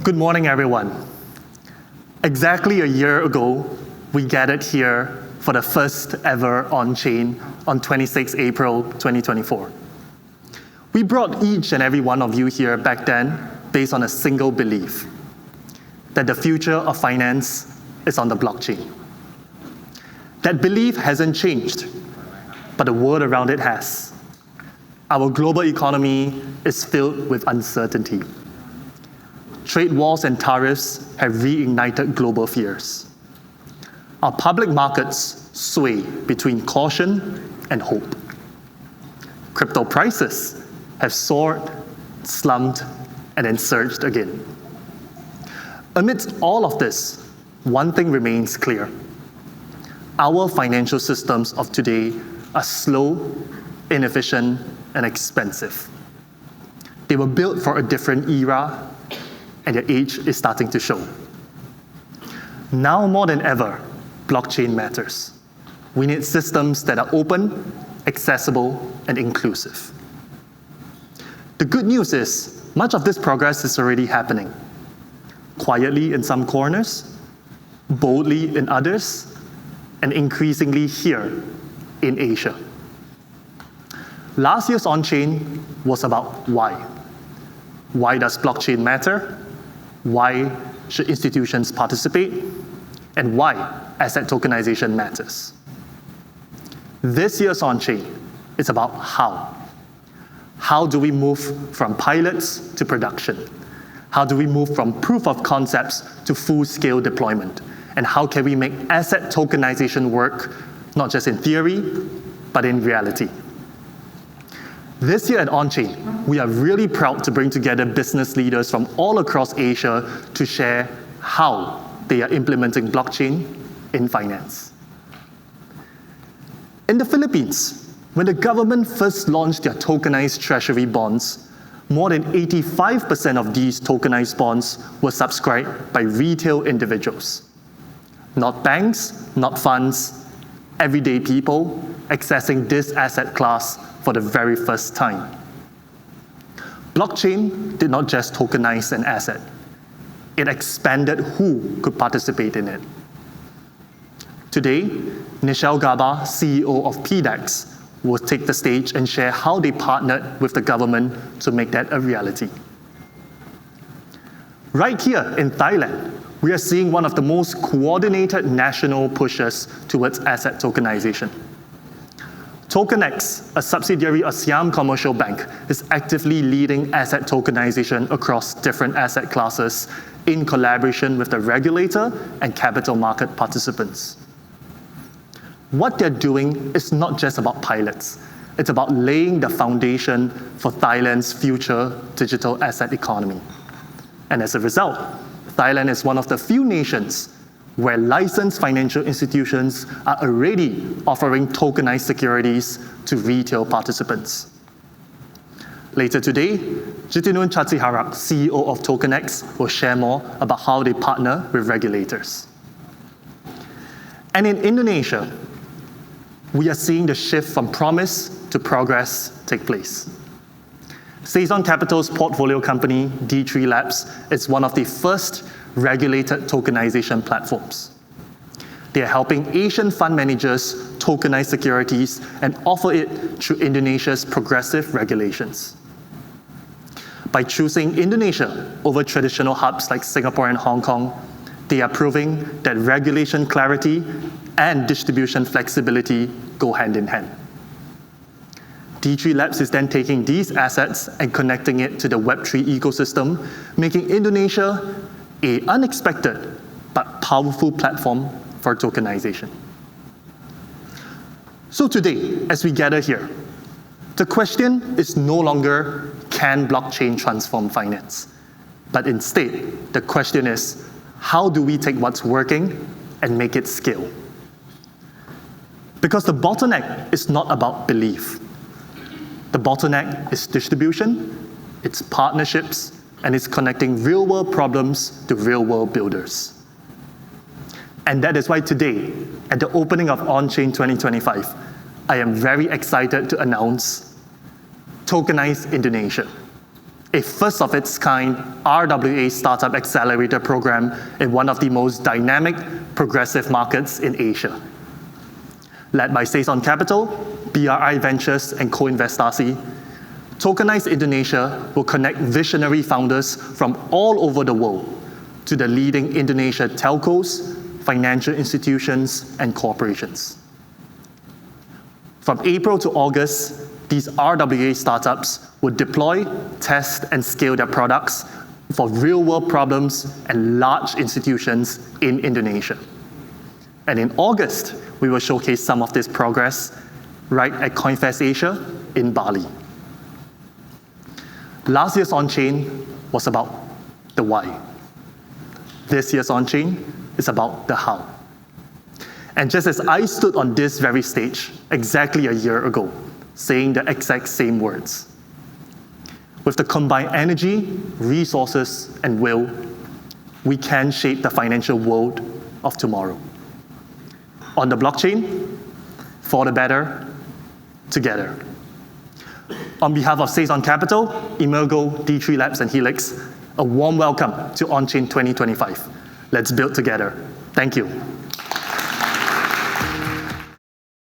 Good morning, everyone. Exactly a year ago, we gathered here for the first ever on-chain on 26 April 2024. We brought each and every one of you here back then based on a single belief, that the future of finance is on the blockchain. That belief hasn't changed, but the world around it has. Our global economy is filled with uncertainty. Trade wars and tariffs have reignited global fears. Our public markets sway between caution and hope. Crypto prices have soared, slumped, and then surged again. Amidst all of this, one thing remains clear. Our financial systems of today are slow, inefficient, and expensive. They were built for a different era, and their age is starting to show. Now more than ever, blockchain matters. We need systems that are open, accessible, and inclusive. The good news is, much of this progress is already happening. Quietly in some corners, boldly in others, and increasingly here in Asia. Last year's on-chain was about why. Why does blockchain matter? Why should institutions participate? And why asset tokenization matters. This year's on-chain is about how. How do we move from pilots to production? How do we move from proof of concepts to full-scale deployment? And how can we make asset tokenization work, not just in theory, but in reality? This year at On-Chain, we are really proud to bring together business leaders from all across Asia to share how they are implementing blockchain in finance. In the Philippines, when the government first launched their tokenized treasury bonds, more than 85% of these tokenized bonds were subscribed by retail individuals. Not banks, not funds, everyday people accessing this asset class for the very first time. Blockchain did not just tokenize an asset. It expanded who could participate in it. Today, Nichelle Gaba, CEO of PDEX, will take the stage and share how they partnered with the government to make that a reality. Right here in Thailand, we are seeing one of the most coordinated national pushes towards asset tokenization. TokenX, a subsidiary of Siam Commercial Bank, is actively leading asset tokenization across different asset classes in collaboration with the regulator and capital market participants. What they're doing is not just about pilots. It's about laying the foundation for Thailand's future digital asset economy. And as a result, Thailand is one of the few nations where licensed financial institutions are already offering tokenized securities to retail participants. Later today, Jitinun Chatziharak, CEO of TokenX, will share more about how they partner with regulators. And in Indonesia, we are seeing the shift from promise to progress take place. Saison Capital's portfolio company, D3 Labs, is one of the first regulated tokenization platforms. They are helping Asian fund managers tokenize securities and offer it through Indonesia's progressive regulations. By choosing Indonesia over traditional hubs like Singapore and Hong Kong, they are proving that regulation clarity and distribution flexibility go hand in hand. D3 Labs is then taking these assets and connecting it to the Web3 ecosystem, making Indonesia an unexpected but powerful platform for tokenization. So today, as we gather here, the question is no longer, can blockchain transform finance? But instead, the question is, how do we take what's working and make it scale? Because the bottleneck is not about belief. The bottleneck is distribution, it's partnerships, and it's connecting real-world problems to real-world builders. And that is why today, at the opening of On-Chain 2025, I am very excited to announce Tokenize Indonesia. a first-of-its-kind RWA Startup Accelerator program in one of the most dynamic, progressive markets in Asia. Led by Saison Capital, BRI Ventures, and Co-Investasi, Tokenize Indonesia will connect visionary founders from all over the world to the leading Indonesia telcos, financial institutions, and corporations. From April to August, these RWA startups would deploy, test, and scale their products for real-world problems and large institutions in Indonesia. And in August, we will showcase some of this progress right at CoinFest Asia in Bali. Last year's on-chain was about the why. This year's on-chain is about the how. And just as I stood on this very stage exactly a year ago, saying the exact same words, with the combined energy, resources, and will, we can shape the financial world of tomorrow. On the blockchain, for the better, together. On behalf of Saison Capital, Emergo, D3 Labs, and Helix, a warm welcome to OnChain 2025. Let's build together. Thank you.